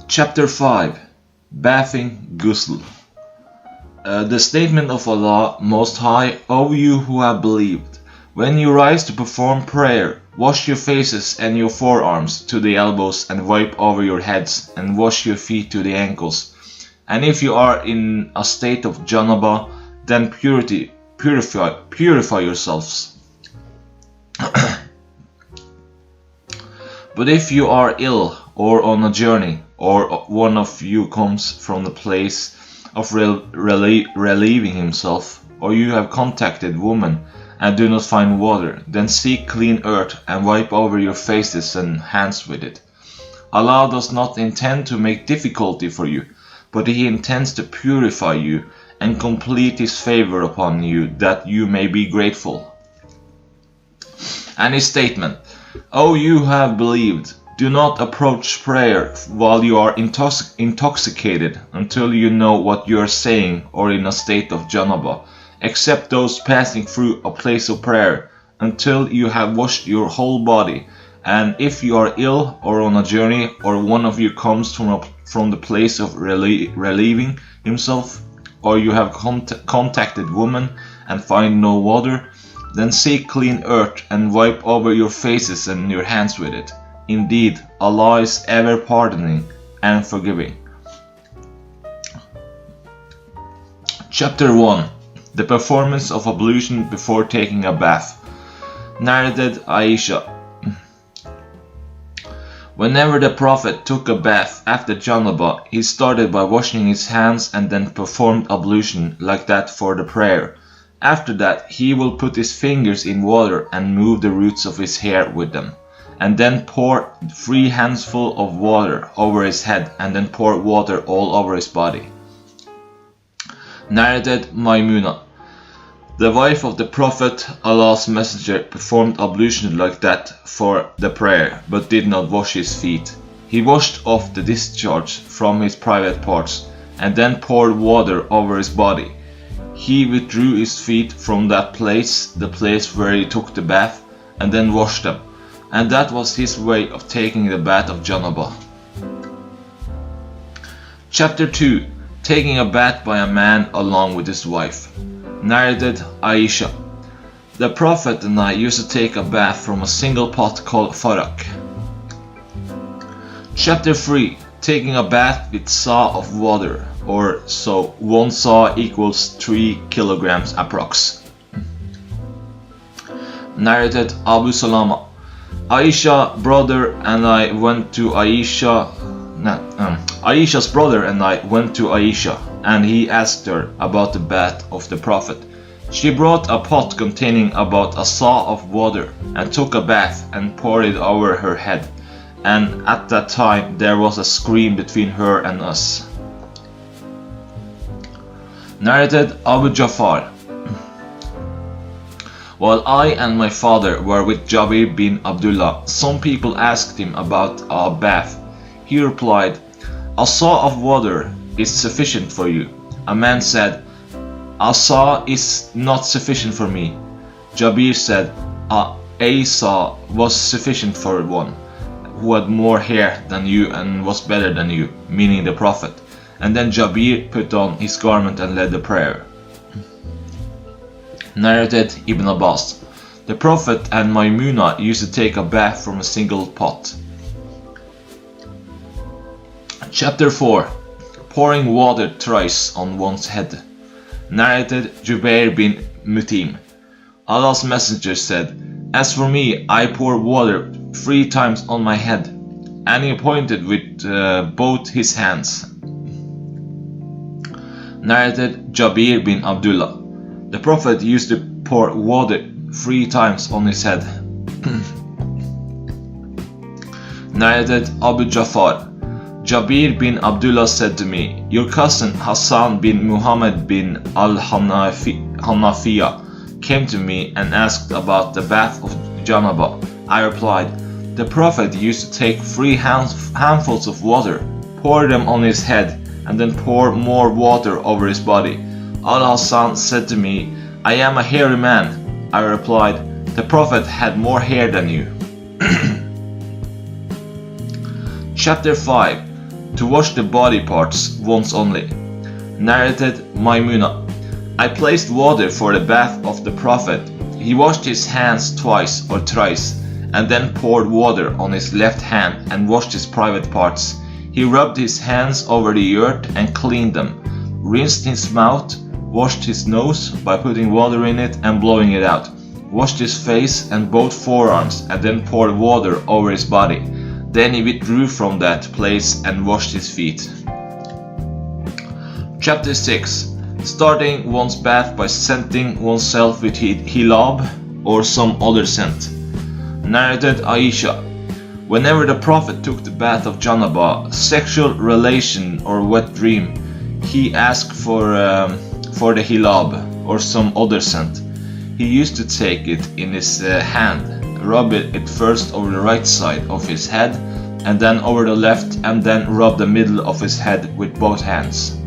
Chapter 5. Bathing Ghusl. The statement of Allah Most High, O you who have believed, when you rise to perform prayer, wash your faces and your forearms to the elbows and wipe over your heads and wash your feet to the ankles. And if you are in a state of janaba, then purify yourselves. But if you are ill or on a journey, or one of you comes from the place of relieving himself, or you have contacted woman and do not find water, then seek clean earth and wipe over your faces and hands with it. Allah does not intend to make difficulty for you, but He intends to purify you and complete His favor upon you, that you may be grateful. And His statement, O you who have believed, do not approach prayer while you are intoxicated until you know what you are saying or in a state of janaba, except those passing through a place of prayer, until you have washed your whole body. And if you are ill or on a journey, or one of you comes from the place of relieving himself, or you have contacted woman and find no water, then seek clean earth and wipe over your faces and your hands with it. Indeed, Allah is ever pardoning and forgiving. Chapter 1. The performance of ablution before taking a bath. Narrated Aisha. Whenever the Prophet took a bath after janaba, he started by washing his hands and then performed ablution like that for the prayer. After that, he will put his fingers in water and move the roots of his hair with them, and then pour 3 handsful of water over his head, and then pour water all over his body. Narrated Maimuna. The wife of the Prophet, Allah's Messenger, performed ablution like that for the prayer, but did not wash his feet. He washed off the discharge from his private parts, and then poured water over his body. He withdrew his feet from that place, the place where he took the bath, and then washed them. And that was his way of taking the bath of janaba. Chapter 2. Taking a bath by a man along with his wife. Narrated Aisha. The Prophet and I used to take a bath from a single pot called farak. Chapter 3. Taking a bath with saw of water, or so 1 saw equals 3 kilograms approx. Narrated Abu Salama. Aisha's brother and I went to Aisha's brother and I went to Aisha, and he asked her about the bath of the Prophet. She brought a pot containing about a saw of water and took a bath and poured it over her head, and at that time there was a scream between her and us. Narrated Abu Ja'far. While I and my father were with Jabir bin Abdullah, some people asked him about our bath. He replied, "A saw of water is sufficient for you." A man said, "A saw is not sufficient for me." Jabir said, "A saw was sufficient for one who had more hair than you and was better than you," meaning the Prophet. And then Jabir put on his garment and led the prayer. Narrated Ibn Abbas. The Prophet and Maimuna used to take a bath from a single pot. Chapter 4. Pouring water thrice on one's head. Narrated Jubair bin Mut'im. Allah's Messenger said, "As for me, I pour water 3 times on my head," and he pointed with both his hands. Narrated Jabir bin Abdullah. The Prophet used to pour water 3 times on his head. Narrated Abu Ja'far. Jabir bin Abdullah said to me, "Your cousin Hassan bin Muhammad bin al-Hanafiya came to me and asked about the bath of janaba." I replied, "The Prophet used to take 3 handfuls of water, pour them on his head, and then pour more water over his body." Al-Hassan said to me, "I am a hairy man." I replied, "The Prophet had more hair than you." Chapter 5. to wash the body parts once only. Narrated Maimuna. I placed water for the bath of the Prophet. He washed his hands twice or thrice, and then poured water on his left hand and washed his private parts. He rubbed his hands over the earth and cleaned them, rinsed his mouth, washed his nose by putting water in it and blowing it out, washed his face and both forearms, and then poured water over his body. Then he withdrew from that place and washed his feet. Chapter 6. Starting one's bath by scenting oneself with hilab or some other scent. Narrated Aisha. Whenever the Prophet took the bath of Janaba, sexual relation or wet dream, he asked for the hilab or some other scent. He used to take it in his hand, rub it first over the right side of his head, and then over the left, and then rub the middle of his head with both hands.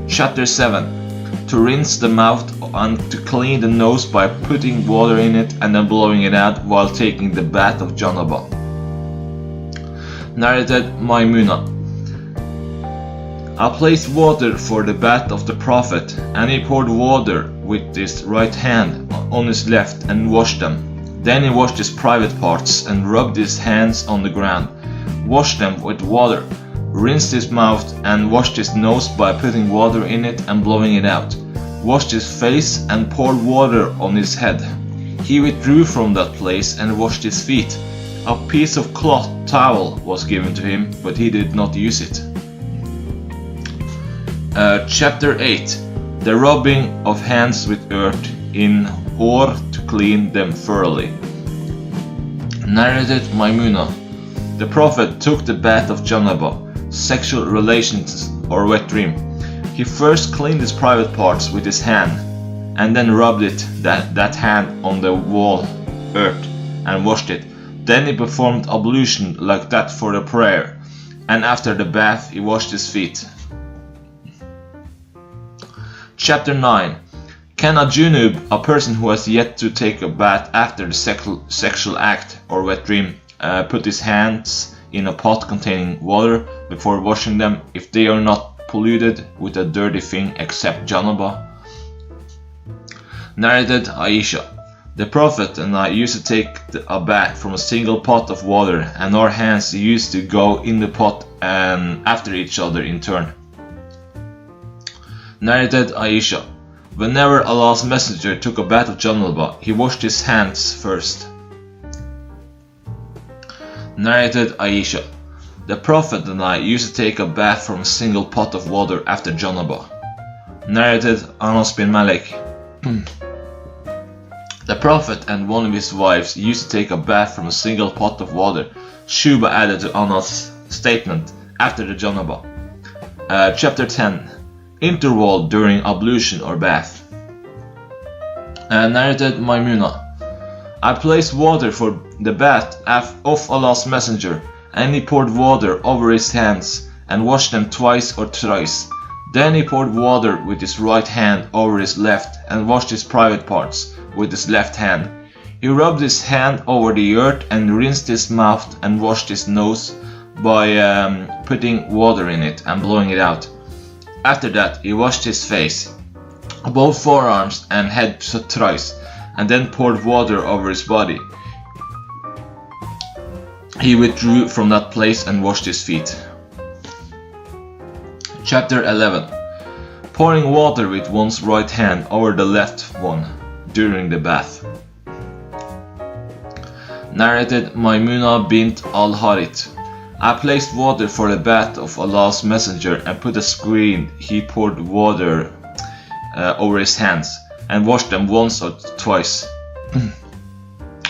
Chapter 7. To rinse the mouth and to clean the nose by putting water in it and then blowing it out while taking the bath of Janaba. Narrated Maimuna. I placed water for the bath of the Prophet, and he poured water with his right hand on his left and washed them. Then he washed his private parts and rubbed his hands on the ground, washed them with water, rinsed his mouth and washed his nose by putting water in it and blowing it out, washed his face and poured water on his head. He withdrew from that place and washed his feet. A piece of cloth towel was given to him, but he did not use it. Chapter 8. The rubbing of hands with earth in or to clean them thoroughly. Narrated Maimuna. The Prophet took the bath of Janaba, sexual relations or wet dream. He first cleaned his private parts with his hand, and then rubbed that hand on the wall earth and washed it. Then he performed ablution like that for the prayer, and after the bath he washed his feet. Chapter 9. Can a junub, a person who has yet to take a bath after the sexual act or wet dream, put his hands in a pot containing water before washing them if they are not polluted with a dirty thing except janaba? Narrated Aisha. The Prophet and I used to take a bath from a single pot of water, and our hands used to go in the pot and after each other in turn. Narrated Aisha. Whenever Allah's Messenger took a bath of janaba, he washed his hands first. Narrated Aisha. The Prophet and I used to take a bath from a single pot of water after janaba. Narrated Anas bin Malik. The Prophet and one of his wives used to take a bath from a single pot of water. Shuba added to Anas' statement after the janaba. Chapter 10. Interval during ablution or bath. Narrated Maimuna. I placed water for the bath of Allah's Messenger, and he poured water over his hands and washed them twice or thrice. Then he poured water with his right hand over his left and washed his private parts with his left hand. He rubbed his hand over the earth and rinsed his mouth and washed his nose by putting water in it and blowing it out. After that he washed his face, both forearms and head thrice, and then poured water over his body. He withdrew from that place and washed his feet. Chapter 11. Pouring water with one's right hand over the left one during the bath. Narrated Maimuna bint al-Harith. I placed water for the bath of Allah's Messenger and put a screen. He poured water over his hands and washed them once or twice.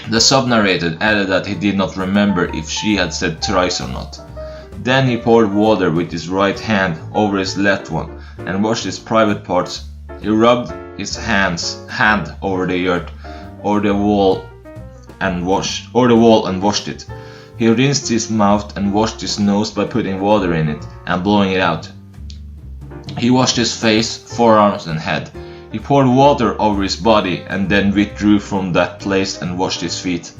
The sub-narrator added that he did not remember if she had said thrice or not. Then he poured water with his right hand over his left one and washed his private parts. He rubbed his hand over the earth or the wall and washed it. He rinsed his mouth and washed his nose by putting water in it and blowing it out. He washed his face, forearms and head. He poured water over his body and then withdrew from that place and washed his feet.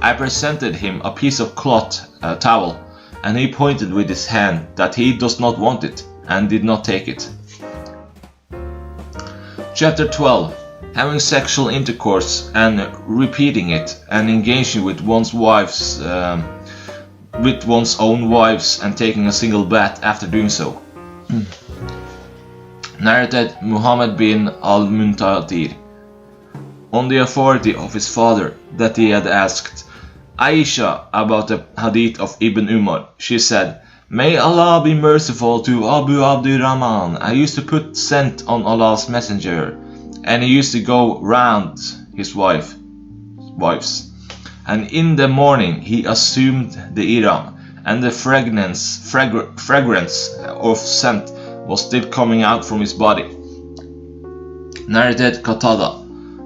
I presented him a piece of cloth towel, and he pointed with his hand that he does not want it, and did not take it. Chapter 12. Having sexual intercourse and repeating it, and engaging with one's own wives, and taking a single bath after doing so. Narrated Muhammad bin al-Muntatir, on the authority of his father, that he had asked Aisha about the hadith of Ibn Umar. She said, "May Allah be merciful to Abu Abdurrahman. I used to put scent on Allah's messenger, and he used to go round his wives. And in the morning he assumed the ihram, and the fragrance of scent was still coming out from his body." Narrated Qatada.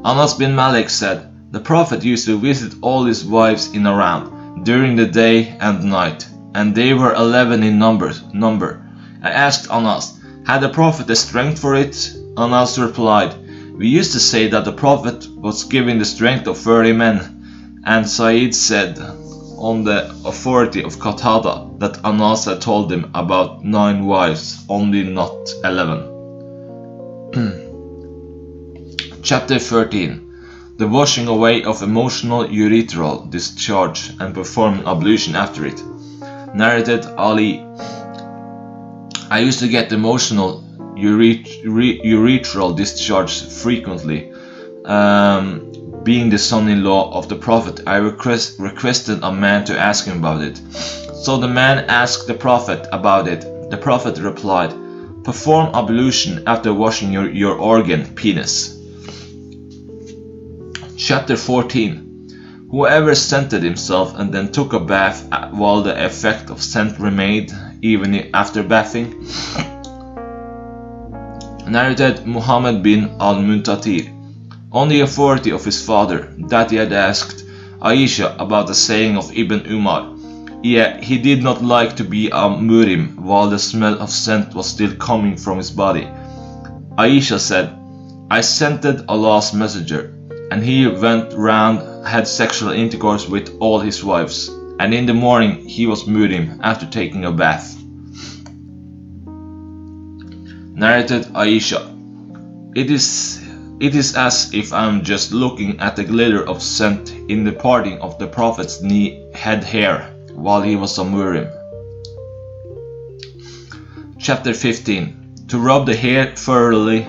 Anas bin Malik said, "The Prophet used to visit all his wives in a round, during the day and night, and they were 11 in number. I asked Anas, had the Prophet the strength for it? Anas replied, "We used to say that the Prophet was given the strength of 30 men." And Sa'id said, on the authority of Qatada, that Anas had told him about 9 wives, only not 11. Chapter 13. The washing away of emotional urethral discharge and performing ablution after it. Narrated Ali. I used to get emotional urethral discharge frequently. Being the son-in-law of the Prophet, I requested a man to ask him about it. So the man asked the Prophet about it. The Prophet replied, "Perform ablution after washing your organ, penis." Chapter 14. Whoever scented himself and then took a bath while the effect of scent remained even after bathing. Narrated Muhammad bin al-Muntatir, on the authority of his father, that he had asked Aisha about the saying of Ibn Umar. Yeah, he did not like to be a murim while the smell of scent was still coming from his body. Aisha said, "I scented Allah's messenger, and he went round, had sexual intercourse with all his wives, and in the morning he was murim after taking a bath." Narrated Aisha. It is as if I am just looking at the glitter of scent in the parting of the Prophet's head hair while he was a murim. Chapter 15. To rub the hair thoroughly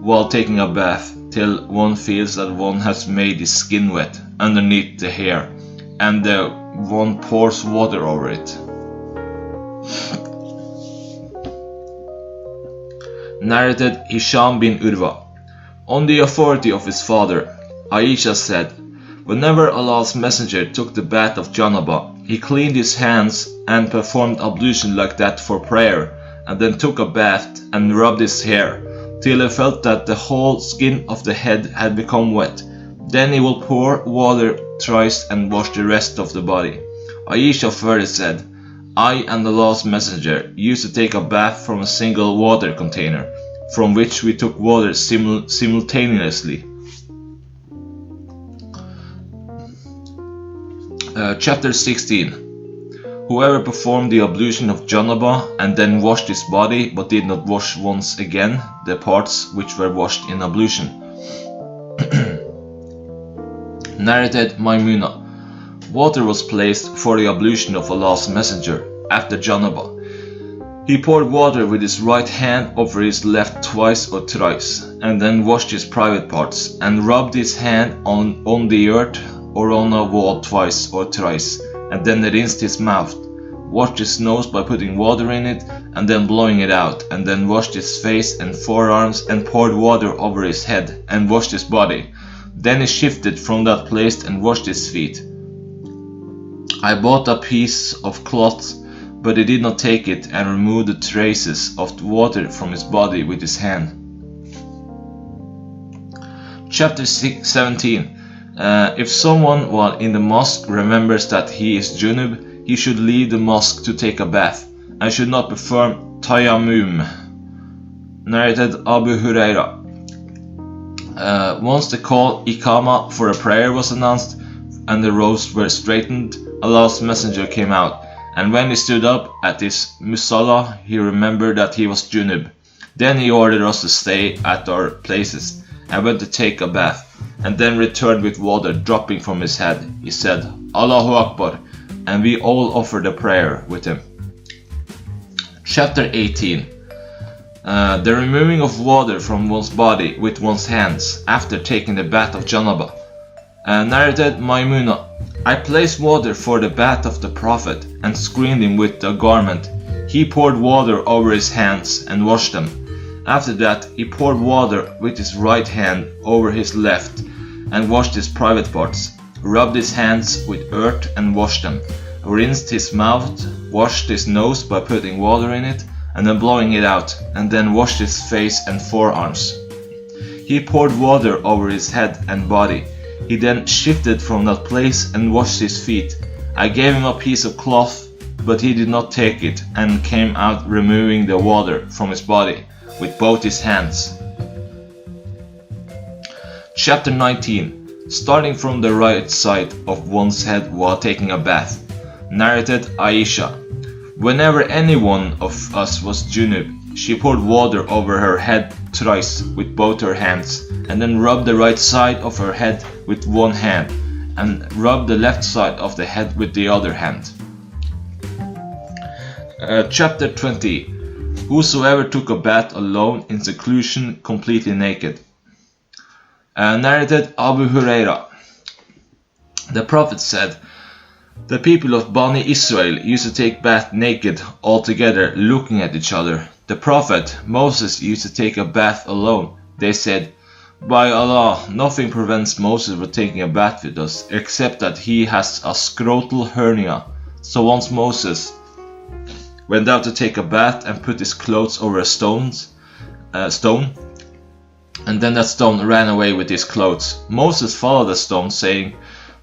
while taking a bath, till one feels that one has made his skin wet underneath the hair, and one pours water over it. Narrated Hisham bin Urwa, on the authority of his father. Aisha said, "Whenever Allah's messenger took the bath of Janaba, he cleaned his hands and performed ablution like that for prayer, and then took a bath and rubbed his hair, till he felt that the whole skin of the head had become wet. Then he will pour water thrice and wash the rest of the body." Aisha further said, "I and Allah's messenger used to take a bath from a single water container, from which we took water simultaneously." Chapter 16. Whoever performed the ablution of Janaba and then washed his body but did not wash once again the parts which were washed in ablution. Narrated Maimuna. Water was placed for the ablution of Allah's messenger after Janaba. He poured water with his right hand over his left twice or thrice, and then washed his private parts, and rubbed his hand on the earth or on a wall twice or thrice, and then rinsed his mouth, washed his nose by putting water in it and then blowing it out, and then washed his face and forearms and poured water over his head and washed his body. Then he shifted from that place and washed his feet. I bought a piece of cloth, but he did not take it and removed the traces of the water from his body with his hand. Chapter 17. If someone while in the mosque remembers that he is junub, he should leave the mosque to take a bath, and should not perform tayammum. Narrated Abu Huraira. Once the call Iqama for a prayer was announced, and the rows were straightened, Allah's messenger came out, And when he stood up at his musalla, he remembered that he was junub. Then he ordered us to stay at our places, and went to take a bath, and then returned with water dropping from his head. He said, Allahu Akbar, and we all offered a prayer with him. Chapter 18. The removing of water from one's body with one's hands after taking the bath of Janaba. Narrated Maimuna, I placed water for the bath of the Prophet and screened him with a garment. He poured water over his hands and washed them. After that, he poured water with his right hand over his left and washed his private parts, rubbed his hands with earth and washed them, rinsed his mouth, washed his nose by putting water in it and then blowing it out, and then washed his face and forearms. He poured water over his head and body. He then shifted from that place and washed his feet. I gave him a piece of cloth, but he did not take it, and came out removing the water from his body with both his hands. Chapter 19. Starting from the right side of one's head while taking a bath. Narrated Aisha. Whenever any one of us was junub, she poured water over her head thrice with both her hands, and then rubbed the right side of her head with one hand, and rubbed the left side of the head with the other hand. Chapter 20. Whosoever took a bath alone in seclusion, completely naked. Narrated Abu Huraira. The Prophet said, the people of Bani Israel used to take bath naked all together, looking at each other. The Prophet Moses used to take a bath alone. They said, by Allah, nothing prevents Moses from taking a bath with us, except that he has a scrotal hernia. So once Moses went out to take a bath and put his clothes over a stone, and then that stone ran away with his clothes. Moses followed the stone, saying,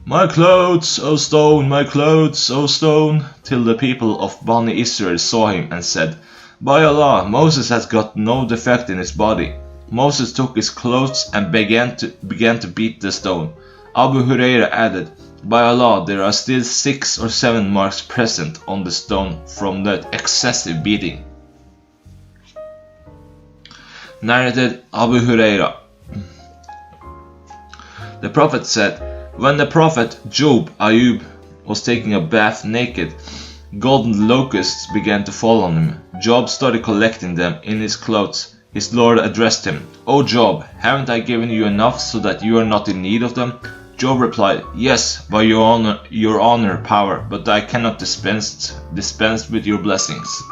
my clothes, O stone, my clothes, O stone, till the people of Bani Israel saw him and said, by Allah, Moses has got no defect in his body. Moses took his clothes and began to beat the stone. Abu Huraira added, by Allah, there are still 6 or 7 marks present on the stone from that excessive beating. Narrated Abu Huraira. The Prophet said, when the Prophet Job Ayub was taking a bath naked, golden locusts began to fall on him. Job started collecting them in his clothes. His Lord addressed him, O Job, haven't I given you enough so that you are not in need of them? Job replied, yes, by your honor, power, but I cannot dispense with your blessings.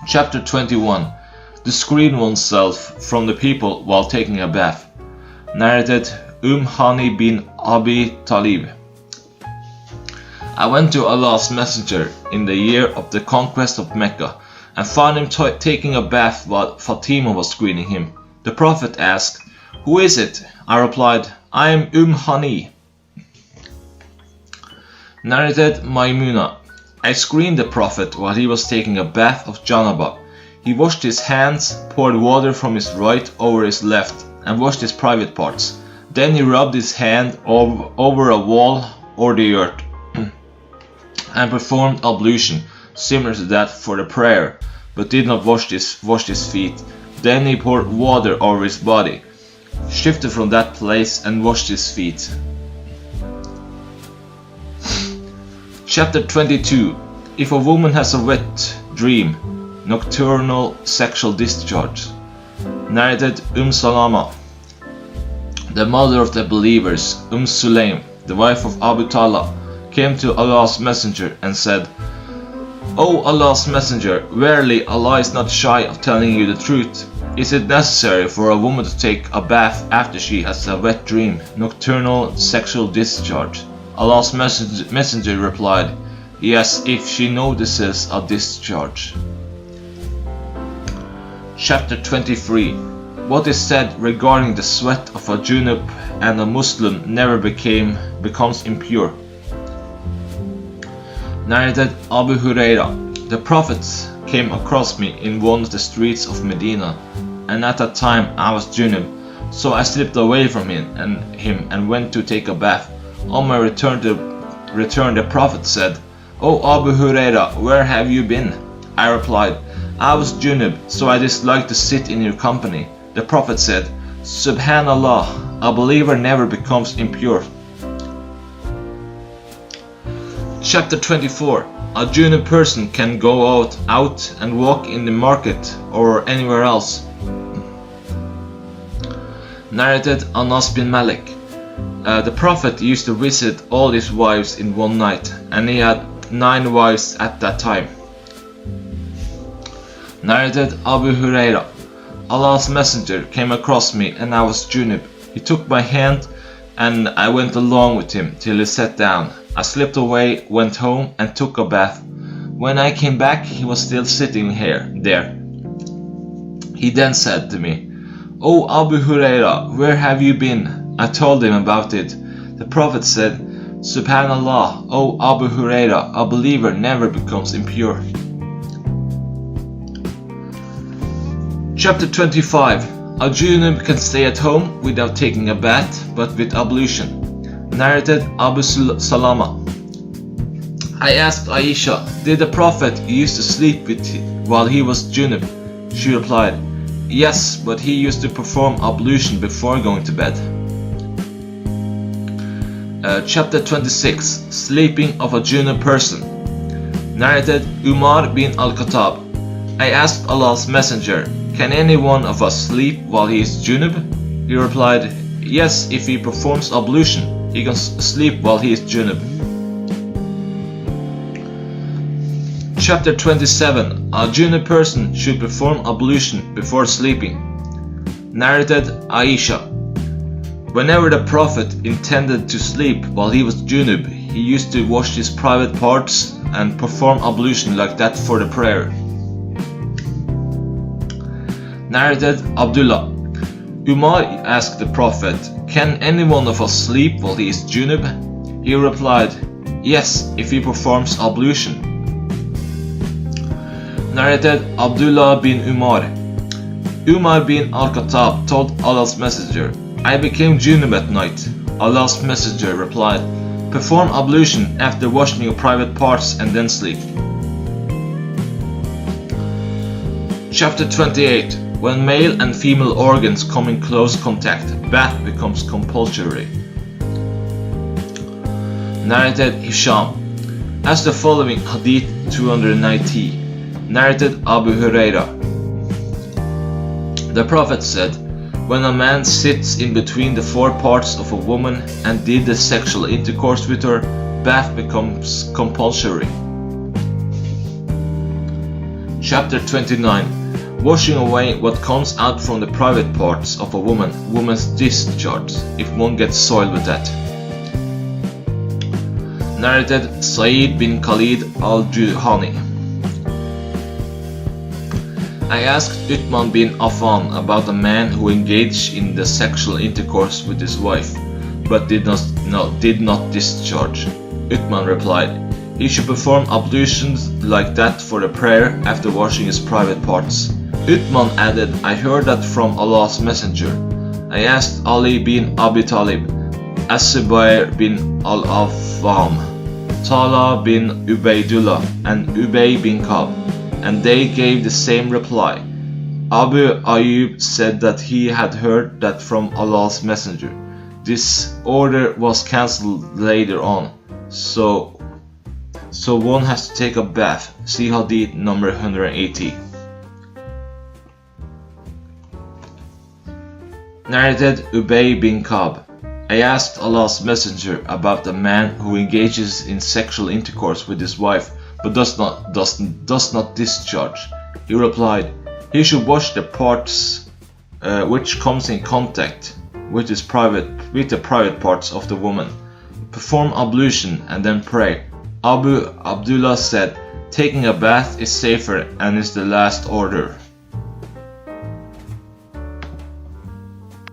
Chapter 21. To screen oneself from the people while taking a bath. Narrated Hani bin Abi Talib. I went to Allah's Messenger in the year of the conquest of Mecca and found him taking a bath while Fatima was screening him. The Prophet asked, who is it? I replied, I am Hani. Narrated Maimuna. I screened the Prophet while he was taking a bath of Janaba. He washed his hands, poured water from his right over his left, and washed his private parts. Then he rubbed his hand over a wall or the earth, and performed ablution, similar to that for the prayer, but did not wash his feet. Then he poured water over his body, shifted from that place, and washed his feet. Chapter 22. If a woman has a wet dream, nocturnal sexual discharge. Narrated Salama. The mother of the believers, Sulaim, the wife of Abu Talha, came to Allah's Messenger and said, O Allah's Messenger, verily Allah is not shy of telling you the truth. Is it necessary for a woman to take a bath after she has a wet dream, nocturnal sexual discharge? Allah's Messenger replied, yes, if she notices a discharge. Chapter 23. What is said regarding the sweat of a junub and a Muslim never becomes impure. Narrated Abu Huraira. The Prophet came across me in one of the streets of Medina, and at that time I was junub, So I slipped away from him and went to take a bath. On my return, the Prophet said, "O Abu Huraira, where have you been?" I replied, "I was junub, so I disliked to sit in your company." The Prophet said, "Subhanallah, a believer never becomes impure." Chapter 24. A junub person can go out and walk in the market or anywhere else. Narrated Anas bin Malik. The Prophet used to visit all his wives in one night, and he had 9 wives at that time. Narrated Abu Huraira. Allah's Messenger came across me and I was junub. He took my hand and I went along with him till he sat down. I slipped away, went home and took a bath. When I came back, he was still sitting there. He then said to me, "O Abu Huraira, where have you been?" I told him about it. The Prophet said, "Subhanallah, O Abu Huraira, a believer never becomes impure." Chapter 25. A junub can stay at home without taking a bath, but with ablution. Narrated Abu Salama. I asked Aisha, "Did the Prophet used to sleep while he was junub?" She replied, "Yes, but he used to perform ablution before going to bed." Chapter 26. Sleeping of a junub person. Narrated Umar bin al-Khattab. I asked Allah's Messenger, "Can any one of us sleep while he is junub?" He replied, "Yes, if he performs ablution, he can sleep while he is junub." Chapter 27. A junub person should perform ablution before sleeping. Narrated Aisha. Whenever the Prophet intended to sleep while he was junub, he used to wash his private parts and perform ablution like that for the prayer. Narrated Abdullah. Umar asked the Prophet, "Can any one of us sleep while he is junub?" He replied, "Yes, if he performs ablution." Narrated Abdullah bin Umar. Umar bin al-Khattab told Allah's Messenger, "I became junub at night." Allah's Messenger replied, "Perform ablution after washing your private parts and then sleep." Chapter 28. When male and female organs come in close contact, bath becomes compulsory. Narrated Hisham. As the following Hadith 290. Narrated Abu Huraira. The Prophet said, "When a man sits in between the 4 parts of a woman and did the sexual intercourse with her, bath becomes compulsory." Chapter 29. Washing away what comes out from the private parts of a woman's discharge, if one gets soiled with that. Narrated Sa'id bin Khalid al-Juhani. I asked Uthman bin Affan about a man who engaged in the sexual intercourse with his wife, but did not discharge. Uthman replied, "He should perform ablutions like that for the prayer after washing his private parts." Uthman added, "I heard that from Allah's Messenger." I asked Ali bin Abi Talib, As-Zubair bin al-Awwam, Talha bin Ubaydullah, and Ubay bin Ka'b, and they gave the same reply. Abu Ayyub said that he had heard that from Allah's Messenger. This order was cancelled later on, so one has to take a bath. See Hadith number 180. Narrated Ubay bin Ka'b. I asked Allah's Messenger about a man who engages in sexual intercourse with his wife but does not discharge. He replied, "He should wash the parts which comes in contact with the private parts of the woman, perform ablution and then pray." Abu Abdullah said, "Taking a bath is safer and is the last order."